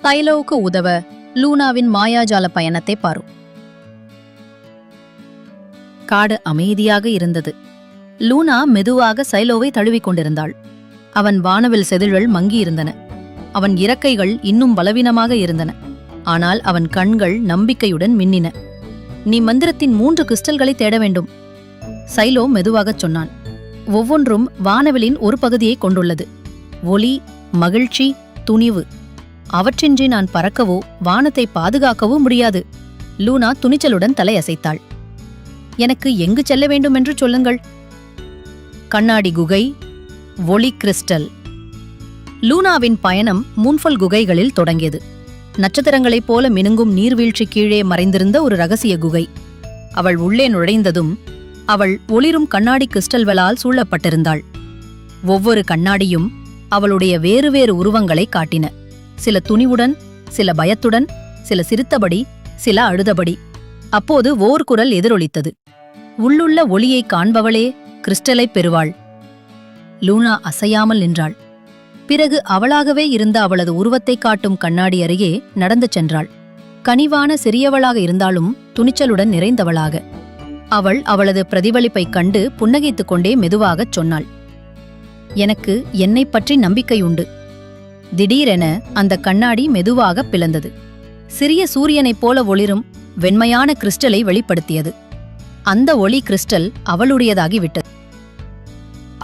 சைலோவுக்கு உதவ லூனாவின் மாயாஜால பயணத்தை பாரு. காடு அமைதியாக இருந்தது. லூனா மெதுவாக சைலோவை தழுவிக் கொண்டிருந்தாள். அவன் வானவில் செதில்கள் மங்கியிருந்தன. அவன் இறக்கைகள் இன்னும் பலவீனமாக இருந்தன. ஆனால் அவன் கண்கள் நம்பிக்கையுடன் மின்னின. நீ மந்திரத்தின் 3 கிறிஸ்டல்களை தேட வேண்டும், சைலோ மெதுவாகச் சொன்னான். ஒவ்வொன்றும் வானவிலின் ஒரு பகுதியை கொண்டுள்ளது. ஒளி, மகிழ்ச்சி, துணிவு. அவற்றின்றி நான் பறக்கவோ வானத்தை பாதுகாக்கவோ முடியாது. லூனா துணிச்சலுடன் தலையசைத்தாள். எனக்கு எங்கு செல்ல வேண்டும் என்று சொல்லுங்கள். கண்ணாடி குகை, ஒளி கிறிஸ்டல். லூனாவின் பயணம் மூன்ஃபல் குகைகளில் தொடங்கியது. நட்சத்திரங்களைப் போல மினுங்கும் நீர்வீழ்ச்சி கீழே மறைந்திருந்த ஒரு ரகசிய குகை. அவள் உள்ளே நுழைந்ததும் அவள் ஒளிரும் கண்ணாடி கிறிஸ்டல்களால் சூழப்பட்டிருந்தாள். ஒவ்வொரு கண்ணாடியும் அவளுடைய வேறு வேறு உருவங்களை காட்டின. சில துணிவுடன், சில பயத்துடன், சில சிரித்தபடி, சில அழுதபடி. அப்போது ஓர் குரல் எதிரொலித்தது. உள்ளுள்ள ஒளியை காண்பவளே கிறிஸ்டலை பெறுவாள். லூனா அசையாமல் நின்றாள். பிறகு அவளாகவே இருந்த அவளது உருவத்தை காட்டும் கண்ணாடி அருகே நடந்து சென்றாள். கனிவான சிறியவளாக இருந்தாலும் துணிச்சலுடன் நிறைந்தவளாக. அவள் அவளது பிரதிபலிப்பைக் கண்டு புன்னகைத்துக் கொண்டே மெதுவாகச் சொன்னாள், எனக்கு என்னைப் பற்றி நம்பிக்கையுண்டு. திடீரென அந்த கண்ணாடி மெதுவாக பிளந்தது. சிறிய சூரியனைப் போல ஒளிரும் வெண்மையான கிறிஸ்டலை வெளிப்படுத்தியது. அந்த ஒளி கிறிஸ்டல் அவளுடையதாகிவிட்டது.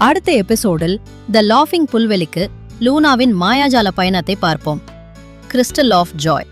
அடுத்த எபிசோடில் த லாஃபிங் புல்வெளிக்கு லூனாவின் மாயாஜால பயணத்தை பார்ப்போம். Crystal of Joy.